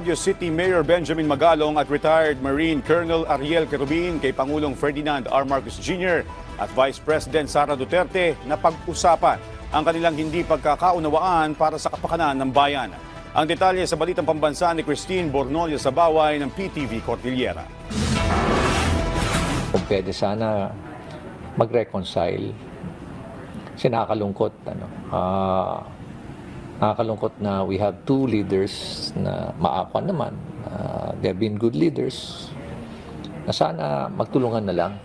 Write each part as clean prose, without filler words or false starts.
Baguio City Mayor Benjamin Magalong at retired Marine Colonel Ariel Querubin kay Pangulong Ferdinand R. Marcos Jr. at Vice President Sara Duterte na pag-usapan ang kanilang hindi pagkakaunawaan para sa kapakanan ng bayan. Ang detalye sa balitang pambansa ni Christine Bornolio sa baway ng PTV Cordillera. Kung pwede sana mag-reconcile, kasi nakakalungkot, nakakalungkot na we have two leaders na maakwa naman. They have been good leaders. Na sana magtulungan na lang.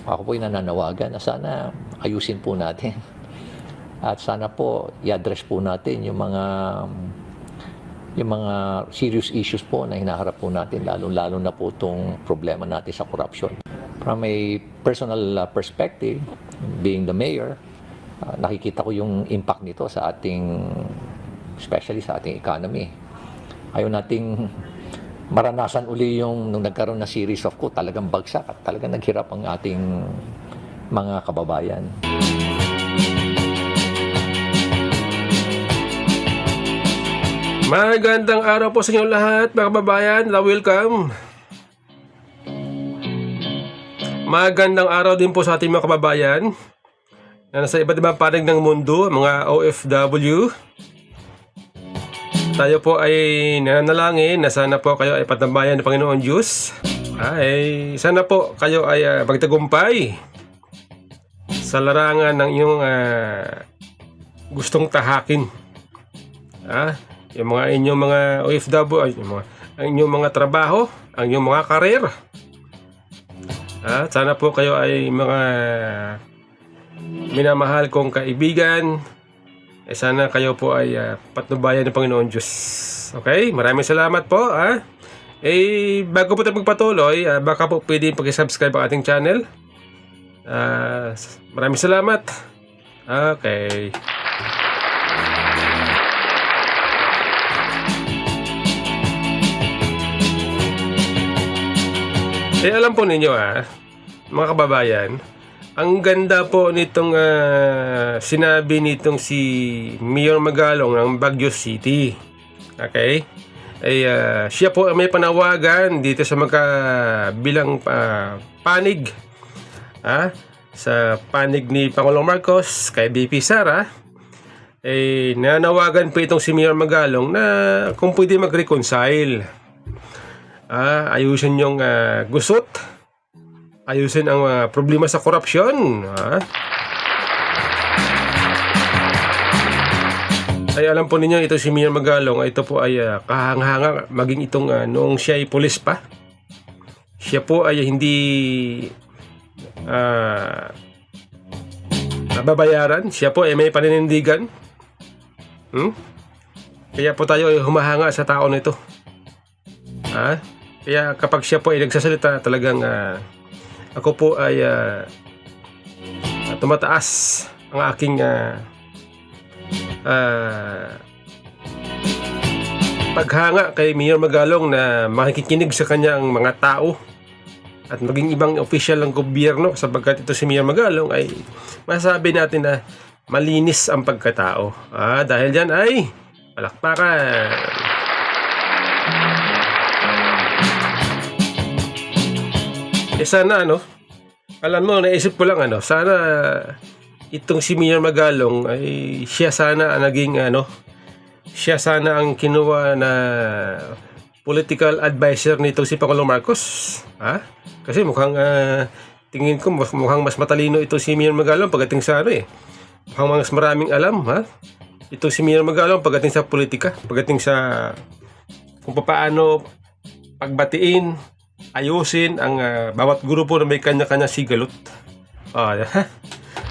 Ako po'y nananawagan na sana ayusin po natin. At sana po i-address po natin yung mga serious issues po na hinaharap po natin, lalo na po itong problema natin sa corruption. From a personal perspective, being the mayor, nakikita ko yung impact nito sa ating, especially sa ating economy. Ayaw nating maranasan uli yung nung nagkaroon na series of coup, talagang bagsak at talagang naghirap ang ating mga kababayan. Magandang araw po sa inyo lahat, mga kababayan. Welcome. Magandang araw din po sa ating mga kababayan na nasa iba't ibang panig ng mundo, mga OFW. Tayo po ay nananalangin na sana po kayo ay patambayan ng Panginoon Diyos. Sana po kayo ay magtagumpay sa larangan ng inyong gustong tahakin. Yung mga inyong mga OFW, ang inyong mga trabaho, ang inyong mga karir. Sana po kayo ay mga minamahal kong kaibigan. Sana kayo po ay patnubayan ng Panginoon Diyos. Okay? Maraming salamat po. Bago po tayo magpatuloy, baka po pwede pag-subscribe ang ating channel. Maraming salamat. Okay. Alam po ninyo mga kababayan, ang ganda po nitong sinabi nitong si Mayor Magalong ng Baguio City. Okay? Siya po may panawagan dito sa magkabilang panig. Sa panig ni Pangulong Marcos kay BP Sara, nanawagan po itong si Mayor Magalong na kung pwede mag-reconcile. Ayusin yung gusot, ayusin ang problema sa korupsyon. Alam po ninyo, ito si Mayor Magalong, ito po ay kahanga-hanga maging itong noong siya ay pulis pa. Siya po ay hindi nababayaran. Siya po ay may paninindigan. Kaya po tayo ay humahanga sa tao nito. Kaya kapag siya po ay nagsasalita, talagang ako po ay tumataas ang aking paghanga kay Mayor Magalong na makikinig sa kanyang mga tao at maging ibang official ng gobyerno, sapagkat ito si Mayor Magalong ay masasabi natin na malinis ang pagkatao. Dahil dyan ay palakpakan. Sana alam mo, naisip ko lang sana itong si Mayor Magalong ay siya sana ang naging siya sana ang kinuha na political advisor nitong si Pangulong Marcos. Kasi mukhang tingin ko mukhang mas matalino ito si Mayor Magalong pagdating sa mukhang mas maraming alam ito si Mayor Magalong pagdating sa politika, pagdating sa kung paano pagbatiin, ayusin ang bawat grupo na may kanya-kanya sigalot.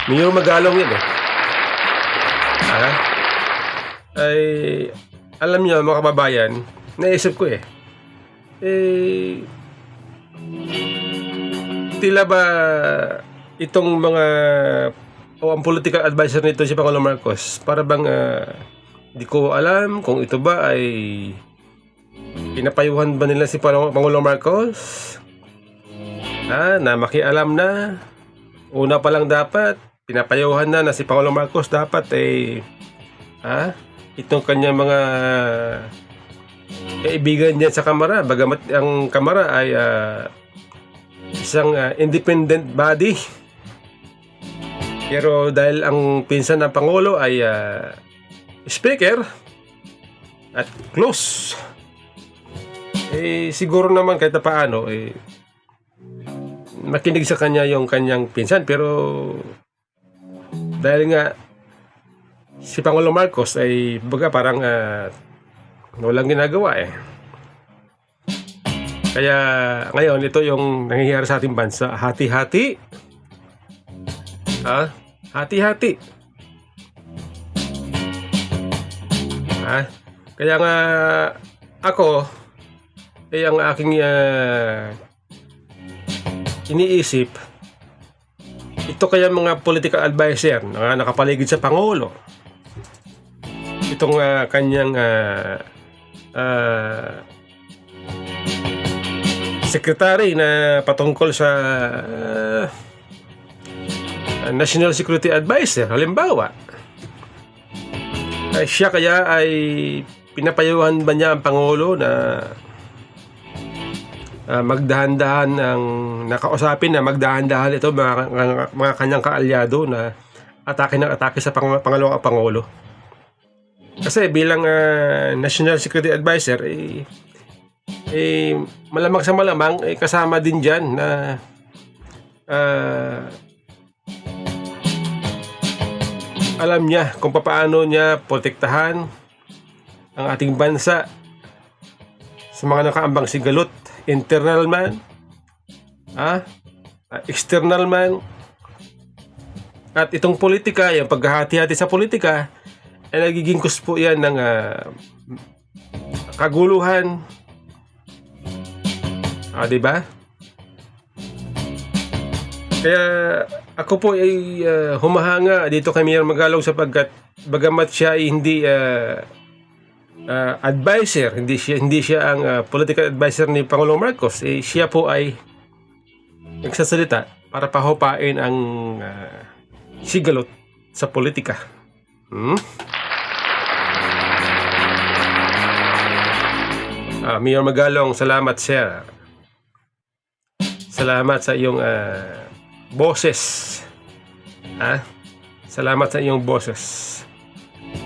Mayor Magalong yan alam niyo mga kababayan, naisip ko tila ba itong mga ang political advisor nito si Pangulong Marcos, para bang di ko alam kung ito ba ay pinapayuhan ba nila si Pangulong Marcos? Na makialam na. Una pa lang dapat pinapayuhan na si Pangulong Marcos dapat itong kanyang mga kaibigan dyan sa Kamara, bagamat ang Kamara ay isang independent body. Pero dahil ang pinsan ng Pangulo ay speaker at close, siguro naman kahit na paano makinig sa kanya yung kanyang pinsan. Pero dahil nga si Pangulong Marcos ay baga parang walang ginagawa Kaya ngayon ito yung nangyayari sa ating bansa, hati-hati. Hati-hati. Kaya nga ako ang aking iniisip, ito kaya mga political advisor na nakapaligid sa Pangulo, itong kanyang secretary na patungkol sa National Security Advisor, halimbawa, siya kaya ay pinapayuhan ba niya ang Pangulo na magdahan-dahan ng nakausapin na magdahan-dahan ito mga kanyang kaalyado na atake sa pangalawang Pangulo. Kasi bilang National Security Advisor malamang sa malamang kasama din dyan na alam niya kung paano niya protektahan ang ating bansa sa mga nakaambang sigalot, internal man, external man. At itong politika, yung paghahati-hati sa politika, ay nagiging kuspo yan ng kaguluhan. Diba? Kaya ako po ay humahanga dito kay Mayor Magalong sapagkat bagamat siya ay hindi advisor, hindi siya ang political advisor ni Pangulong Marcos, siya po ay nagsasalita para pahupain ang sigalot sa politika. Mayor Magalong, salamat sir. Salamat sa iyong boses. Salamat sa iyong boses.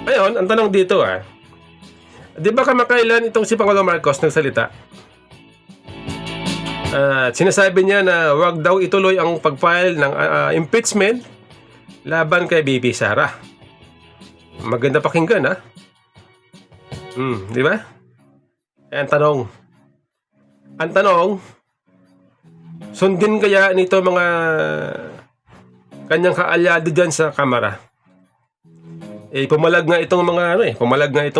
Ngayon, ang tanong dito di ba kamakailan itong si Pangulong Marcos nagsalita? Sinasabi niya na wag daw ituloy ang pag-file ng impeachment laban kay Bibi Sara. Maganda pakinggan di ba? Ang tanong, sundin kaya nito mga kanyang kaalyado dyan sa Kamara? Pumalag nga itong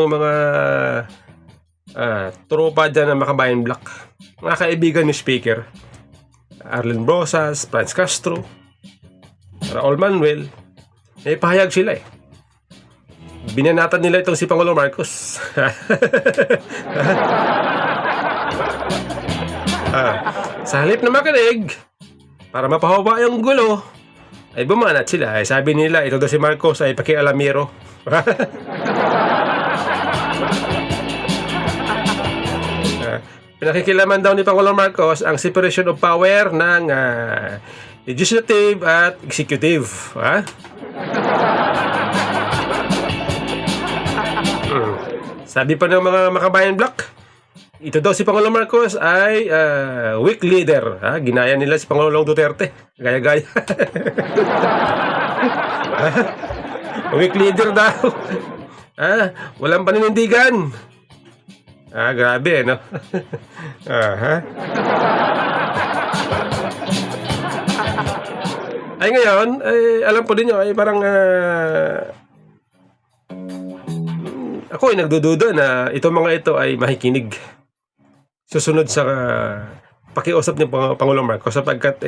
mga tropa dyan ng Makabayan Black, mga kaibigan ni Speaker Arlen Brosas, Franz Castro, Raul Manuel. Pahayag sila binanatan nila itong si Pangulong Marcos. Sa halip na makinig para mapahaba yung gulo, ay bumanat sila. Sabi nila ito daw si Marcos ay pakialamero. Pinakikilaman daw ni Pangulong Marcos ang separation of power ng legislative at executive. Sabi pa ng mga Makabayan Black, ito daw si Pangulong Marcos ay weak leader. Ginaya nila si Pangulong Duterte. Gaya-gaya. Weak leader daw. Walang paninindigan. Grabe, no? Ay ngayon, alam po din nyo, ay parang ako ay nagdududa na itong mga ito ay makikinig susunod sa pakiusap ng Pangulong Marcos sapagkat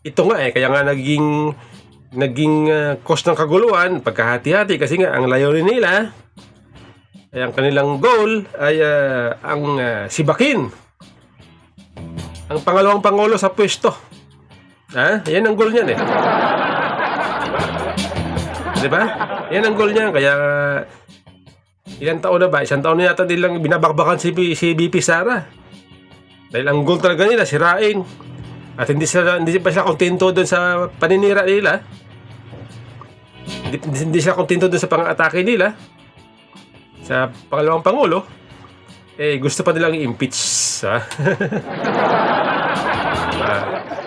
ito nga kaya nga naging cause ng kaguluhan, pagkahati-hati kasi nga ang layunin nila ay ang kanilang goal ay ang sibakin ang pangalawang Pangulo sa pwesto. Yan ang goal niyan Diba? Yan ang goal niya. Kaya Ilang taon na ba? Isang taon na yata nilang binabakbakan si BP Sara. Dahil ang goal talaga nila, sirain. At hindi pa sila kontento doon sa paninira nila. Hindi sila kontento doon sa pang-atake nila. Sa pangalawang pangulo. Gusto pa nilang i-impeach.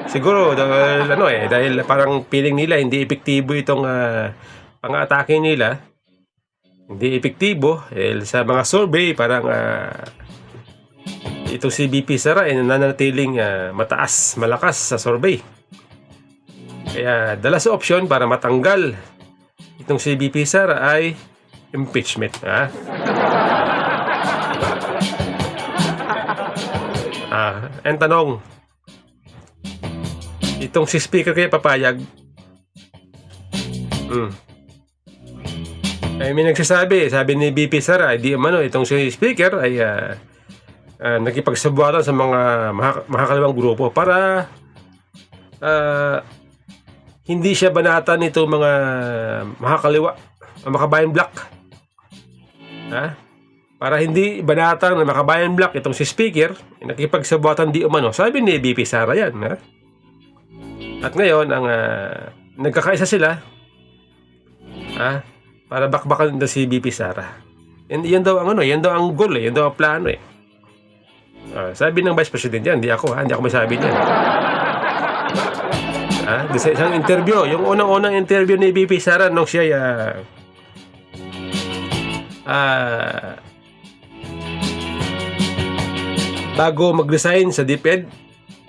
Siguro dahil parang feeling nila hindi epektibo itong pang-atake nila. Hindi epektibo sa mga survey parang itong si BP Sara ay nananatiling malakas sa survey. Kaya dala sa option para matanggal itong si BP Sara ay impeachment. Ang tanong, itong si Speaker kaya papayag? May nagsasabi, sabi ni BP Sara, di umano itong si Speaker ay nakipagsabuatan sa mga makakalawang grupo para hindi siya banatan nito mga makakaliwa, makabayan block. Para hindi banatan ng makabayan block itong si Speaker, nakipagsabuatan di umano. Sabi ni BP Sara yan. At ngayon, ang nagkakaisa sila para bakbakan na si BP Sara. Yan daw ang yan daw ang goal, yan daw ang plano . Sabi ng Vice President yan, hindi ako may sabi niyan. Sa isang interview, yung unang interview ni BP Sara nung siya bago mag-resign sa DepEd,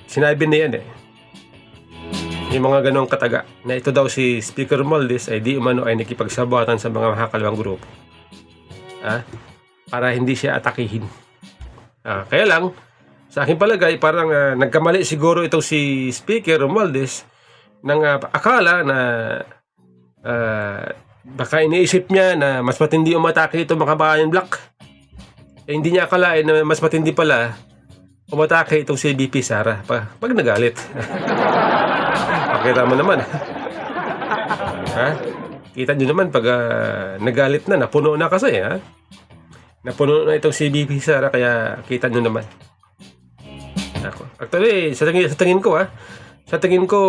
sinabi niya yan yung mga ganong kataga na ito daw si Speaker Romualdez ay di umano ay nakipagsabuatan sa mga makakalawang grupo para hindi siya atakihin. Kaya lang sa aking palagay parang nagkamali siguro itong si Speaker Romualdez nang akala na baka iniisip niya na mas matindi umatake itong makabayan block. Hindi niya akalain na mas matindi pala umatake itong si BP Sara pag nagalit. Pakita mo naman. Kita nyo naman pag nagalit na, napuno na kasi. Napuno na itong si BP Sara, kaya kita nyo naman. Actually, sa tingin ko,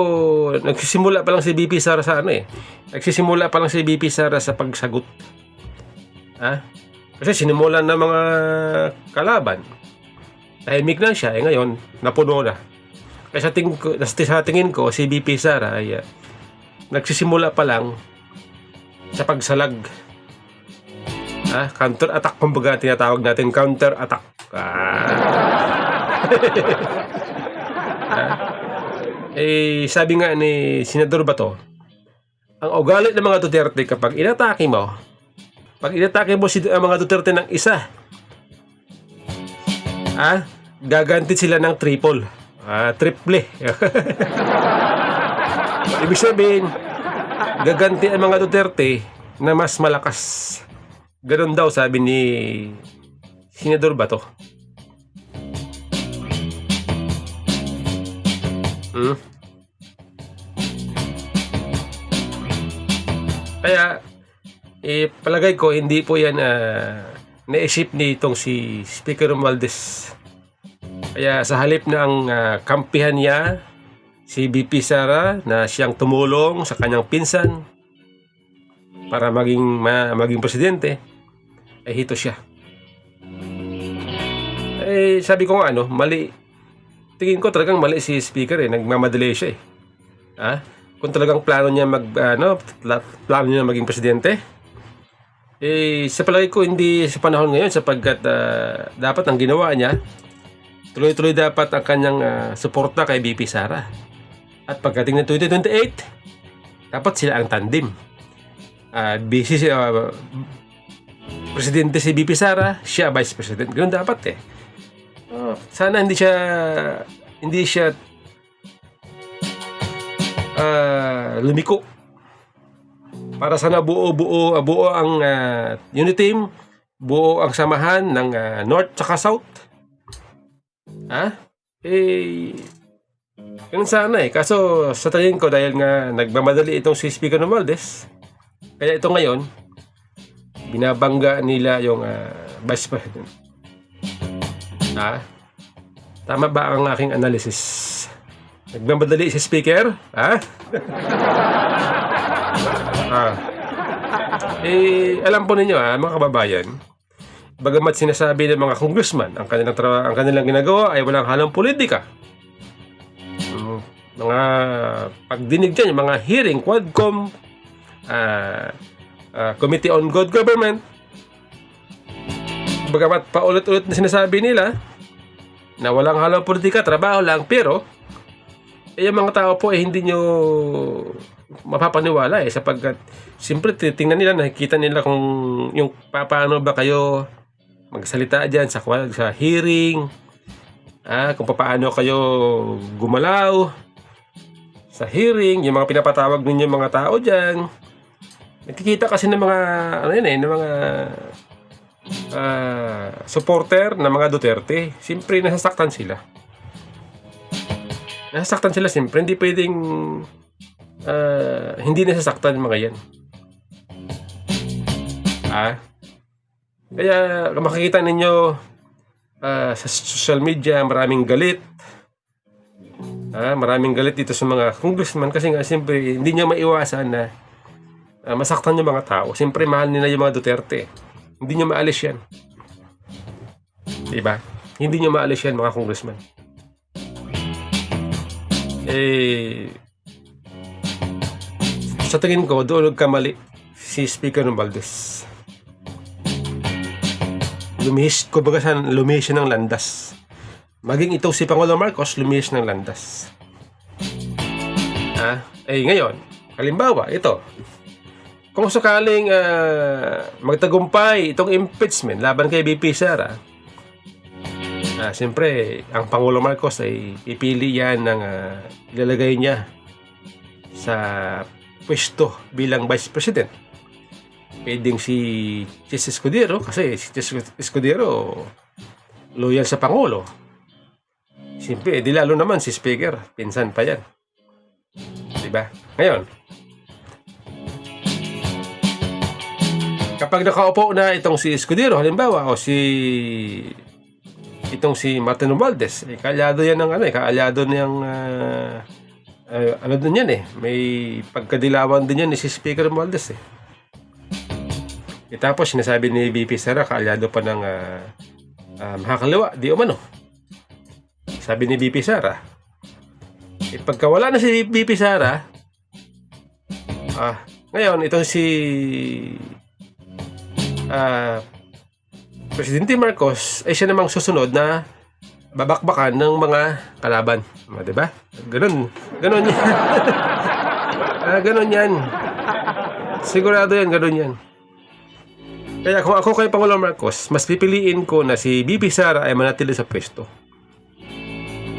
nagsisimula pa lang si BP Sara sa Nagsisimula pa lang si BP Sara sa pagsagot. Kasi sinimulan ng mga kalaban. Tahimik lang siya, ngayon, napuno na. Kaya sa tingin ko, si BP Sara ay nagsisimula pa lang sa pagsalag. Counter-attack, kumbaga tinatawag natin counter-attack. Sabi nga ni Senador Bato, ang ugali ng mga Duterte kapag inatake mo ang mga Duterte ng isa, gaganti sila ng triple. Triple. Ibig sabihin, gaganti ang mga Duterte na mas malakas. Ganon daw sabi ni Senador Bato. Kaya palagay ko hindi po yan naisip ni itong si Speaker Romualdez. Kaya sa halip na ang kampihan niya si BP Sara na siyang tumulong sa kanyang pinsan para maging presidente, ay hito siya. Sabi ko nga mali. Tingin ko talagang mali si Speaker nagmamadali siya Kung talagang plano niya maging presidente, sa palagay ko hindi sa panahon ngayon sapagkat dapat ang ginawa niya, tuloy-tuloy dapat ang kanyang suporta kay BP Sara. At pagdating ng 2028, dapat sila ang tandem. Presidente si BP Sara, siya Vice President. Ganun dapat sana hindi siya lumiko. Para sana buo ang unity team, buo ang samahan ng North tsaka South. Ganun sana Kaso sa tingin ko dahil nga nagmamadali itong si Speaker Romualdez, kaya ito ngayon binabangga nila yung Vice President. Tama ba ang aking analysis? Nagmamadali si Speaker? Alam po ninyo mga kababayan, bagamat sinasabi ng mga congressman ang kanilang ginagawa ay walang halong politika. Mga pagdinig dyan, yung mga hearing, Quadcom, Committee on Good Government, bagamat paulit-ulit na sinasabi nila na walang halong politika, trabaho lang, pero yung mga tao po hindi nyo mapapaniwala sapagkat siyempre titingnan nila, nakikita nila kung yung paano ba kayo magsalita dyan sa hearing, kung paano kayo gumalaw sa hearing, yung mga pinapatawag ninyo mga tao dyan. Nakikita kasi ng mga ng mga supporter ng mga Duterte, siyempre nasasaktan sila. Siyempre, hindi pwedeng hindi nasasaktan mga yan. Kaya makikita ninyo sa social media maraming galit. Maraming galit dito sa mga congressman kasi nga siyempre hindi nyo maiwasan na masaktan yung mga tao. Siyempre mahal nila yung mga Duterte. Hindi nyo maalis yan. Diba? Hindi nyo maalis yan mga congressman. Sa tingin ko, doon nagkamali si Speaker Romualdez. Lumihis siya ng landas. Maging ito si Pangulong Marcos, lumihis ng landas. Ngayon, halimbawa, ito. Kung sakaling magtagumpay itong impeachment laban kay VP Sara, siyempre, ang Pangulong Marcos ay pipili yan ng ilalagay niya sa pwesto bilang Vice President. Pwedeng si Chis Escudero kasi si Chis Escudero loyal sa Pangulo. Siyempre, di lalo naman si Speaker. Pinsan pa yan. Diba? Ngayon, kapag nakaupo na itong si Escudero, halimbawa, o itong si Martin Romualdez, kaalyado yan ng kaalyado niyang din yan may pagkadilawan din yan ni si Speaker Romualdez tapos sinasabi ni VP Sara kaalyado pa ng makakaliwa, di umano. Sabi ni VP Sara, pagka wala na si VP Sara, ngayon itong si Presidente Marcos ay siya namang susunod na babakbakan ng mga kalaban. Diba? Ganon yan. Ganon yan. Sigurado yan, ganon yan. Kaya kung ako kay Pangulong Marcos, mas pipiliin ko na si VP Sara ay manatili sa pwesto.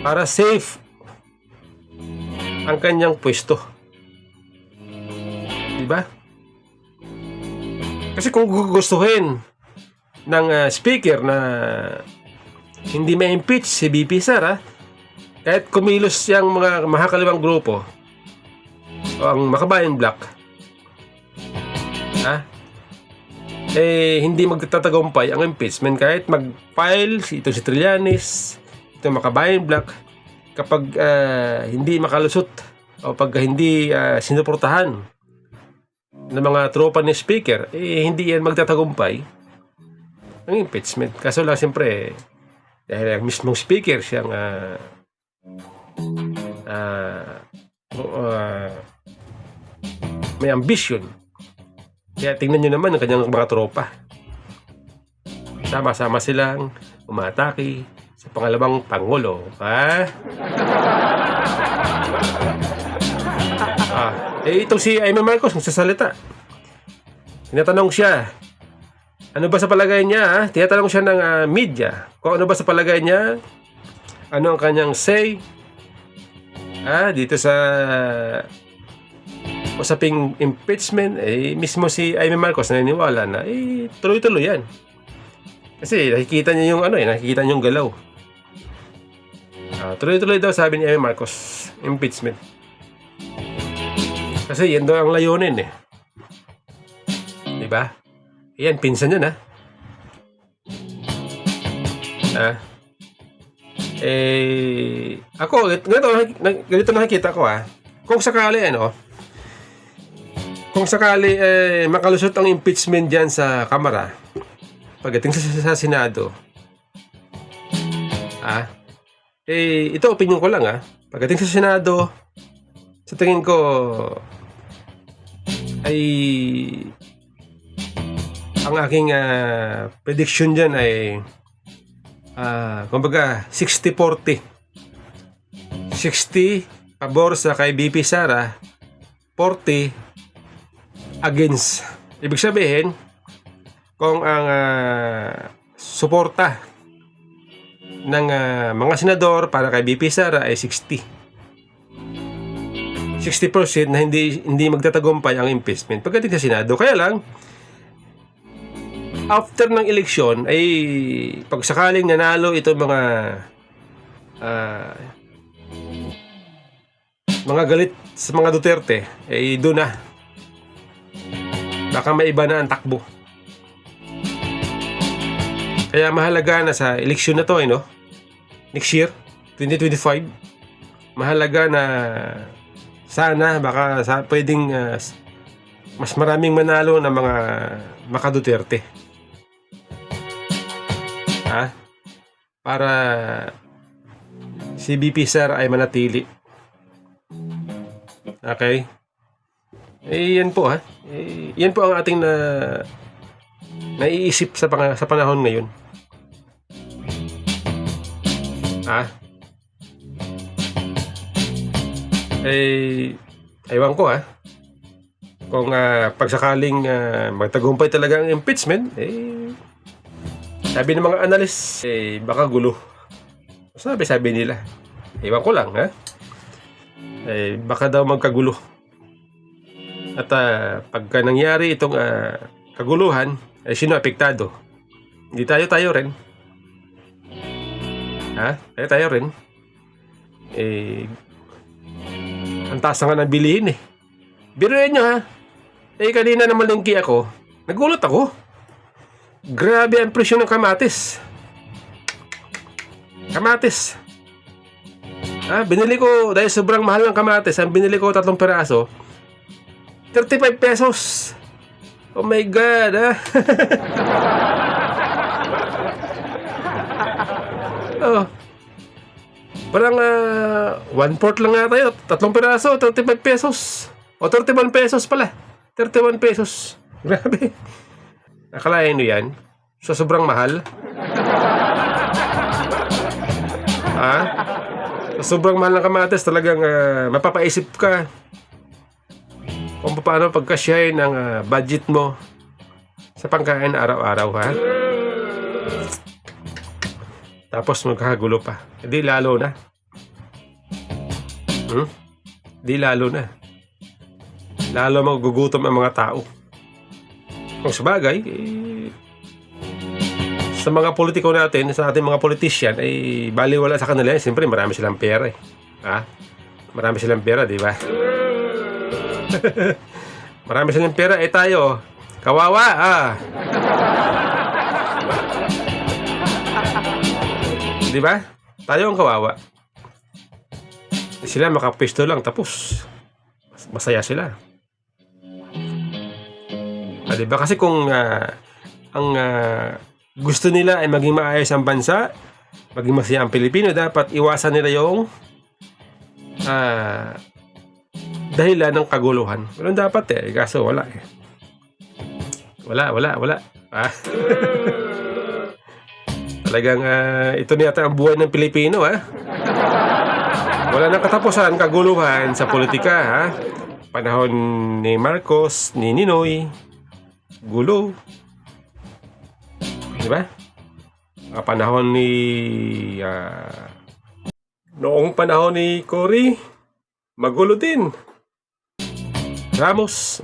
Para safe ang kanyang pwesto. Diba? Kasi kung gugustuhin ng speaker na hindi ma-impeach si VP Sara, kahit kumilos yung mga mahakaliwang grupo o ang Makabayan Bloc, hindi magtatagumpay ang impeachment kahit mag-file itong si Trillanes, itong Makabayan Bloc, kapag hindi makalusot o pag hindi sinuportahan ng mga tropa ni speaker, hindi yan magtatagumpay ang impeachment. Kaso lang siyempre dahil ang mismong speaker siyang may ambition. Kaya tingnan nyo naman ang kanyang mga tropa. Sama-sama silang umatake sa pangalawang Pangulo. Itong si Aimee Marcos nagsasalita. Tinatanong siya, ano ba sa palagay niya? Tinatanong siya ng media kung ano ba sa palagay niya, ano ang kanyang say dito sa usaping impeachment. Mismo si Aimee Marcos naniniwala na tuloy-tuloy yan. Kasi nakikita niya yung nakikita niya yung galaw. Tuloy-tuloy daw sabi ni Aimee Marcos, impeachment. Kasi yan daw ang layunin diba? Yan, pinsan yan, ha? Ako, ganito nakikita ko, ha? Kung sakali, makalusot ang impeachment dyan sa Kamara, pagdating sa Senado, ito opinion ko lang, pagdating sa Senado, sa tingin ko, ay ang aking prediction dyan ay kumbaga 60-40. 60 pabor sa kay BP Sara, 40 against. Ibig sabihin, kung ang suporta ng mga senador para kay BP Sara ay 60% na hindi magtatagumpay ang impeachment pagdating sa Senado. Kaya lang, after ng eleksyon ay pag sakaling nanalo itong mga galit sa mga Duterte, ay doon na baka maiba na ang takbo. Kaya mahalaga na sa eleksyon na to, next year 2025, mahalaga na sana baka pwedeng mas maraming manalo na mga maka-Duterte. Para si BP Sara ay manatili. Okay? Yan po, yan po ang ating naiisip sa panahon ngayon. Ewan ko, kung pagsakaling magtagumpay talaga ang impeachment, sabi ng mga analyst, baka gulo. Sabi nila. Ewan ko lang, baka daw magkagulo. At pagka nangyari itong kaguluhan, sino apektado? Hindi tayo rin. Tayo rin. Ang taas nga ng bilihin Biruin nyo, kanina na malingki ako, nagulat ako. Grabe ang presyo ng kamatis. Binili ko, dahil sobrang mahal ng kamatis, ang binili ko 3 peraso, 35 pesos. Oh my God, Parang 1/4 lang nga tayo. 3 peraso, 35 pesos. O 31 pesos pala. 31 pesos. Grabe. Nakalain nyo yan? So, sobrang mahal. Sobrang mahal ng kamatis. Talagang mapapaisip ka kung paano pagkasyahin ang budget mo sa pangkain araw-araw, Tapos magkakagulo pa. Di lalo na. Di lalo na. Lalo magugutom ang mga tao. Kung sabagay, sa mga politiko natin, sa ating mga politician, ay baliwala sa kanila. Siyempre, marami silang pera. Marami silang pera, di ba? Marami silang pera. Tayo, kawawa, Di ba? Tayo ang kawawa. Sila makapisto lang, tapos masaya sila. Di ba? Kasi kung ang gusto nila ay maging maayos ang bansa, maging masaya ang Pilipino, dapat iwasan nila yung dahilan ng kaguluhan. Walang dapat kaso wala Wala. Talagang ito na yata ang buhay ng Pilipino, Wala nang katapusan, kaguluhan sa politika, Panahon ni Marcos, ni Ninoy, gulo. Di ba? Panahon ni noong panahon ni Cory, magulo din. Ramos,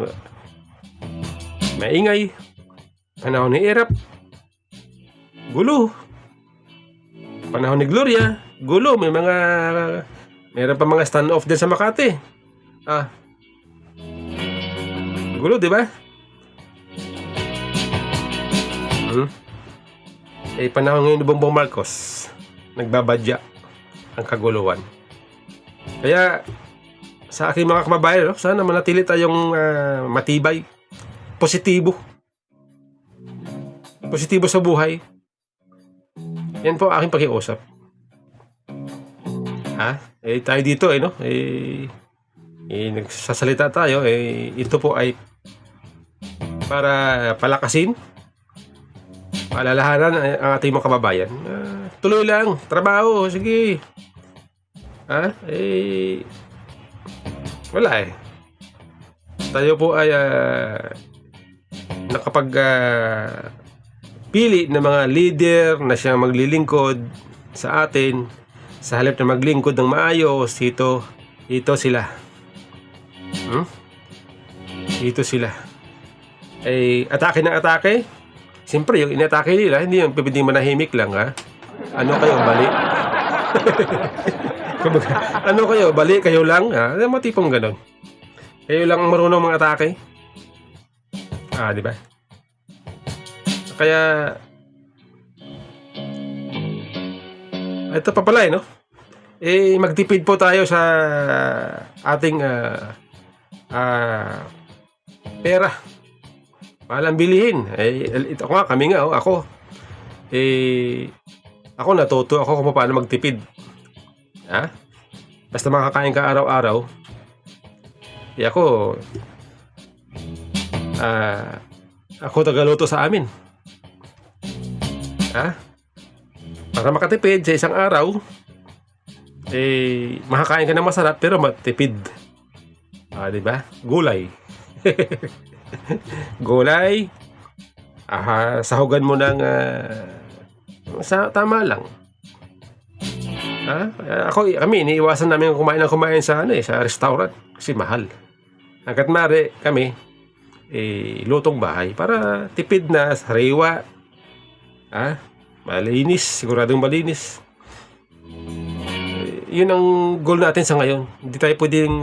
maingay. Panahon ni Erap, gulo. Panahon ni Gloria, gulo. Meron pa mga stand-off din sa Makati. Gulo, di ba? Panahon ngayon ni Bongbong Marcos, nagbabadya ang kaguluhan. Kaya sa aking mga kababayan, no, sana manatili tayong matibay, positibo sa buhay. Yan po aking pakiusap. Tayo dito no, nagsasalita tayo, ito po ay para palakasin, paalalahanan ang ating mga kababayan. Tuloy lang, trabaho, sige. Wala tayo po ay nakapag pili ng mga leader na siyang maglilingkod sa atin. Sa halip na maglingkod ng maayos, ito sila. Ito sila. Atake ng atake. Siyempre, yung inatake nila, hindi yung pwedeng manahimik lang, ha? Ano kayo, bali? Ano kayo, bali kayo lang, ha? Matipong ganon. Kayo lang ang marunong mga atake. Di ba? Kaya, ito pa pala, no? Magtipid po tayo sa ating pera. Walang bilihin. Ito nga, kami nga, ako. Ako natuto ako kung paano magtipid. Basta makakain ka araw-araw. Ako tagaluto sa amin. Para makatipid sa isang araw, makakain ka ng masarap pero matipid. Diba? Gulay. Gulay. Sahugan mo ng tama lang. Kami iniiwasan namin kumain sa sa restaurant kasi mahal. Hangga't maaari kami lutong bahay para tipid na sariwa. Malinis, siguradong malinis. Yun ang goal natin sa ngayon. Hindi tayo pwedeng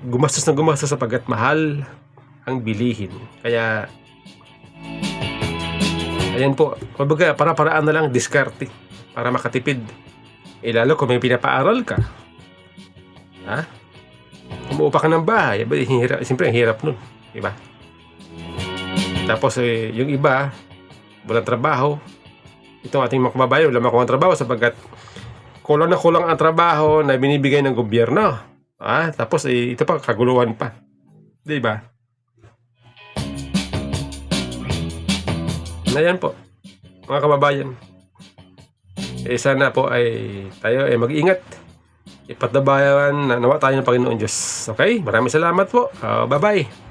gumastos sapagkat mahal ang bilihin. Kaya ayan po, kumbaga para-paraan na lang, diskarte para makatipid. Lalo kung may pinapaaral ka, umuupa ka ng bahay, siyempre ang hirap nun, diba? Tapos yung iba walang trabaho. Itong ating mga kababayan, wala makuha ang trabaho sapagkat kulang na kulang ang trabaho na binibigay ng gobyerno. Tapos ito pa, kaguluhan pa. Diba? Ayan po, mga kababayan. Sana po ay tayo mag-ingat. Ipatabayan na nawa tayo ng Panginoon Diyos. Okay? Maraming salamat po. Bye-bye.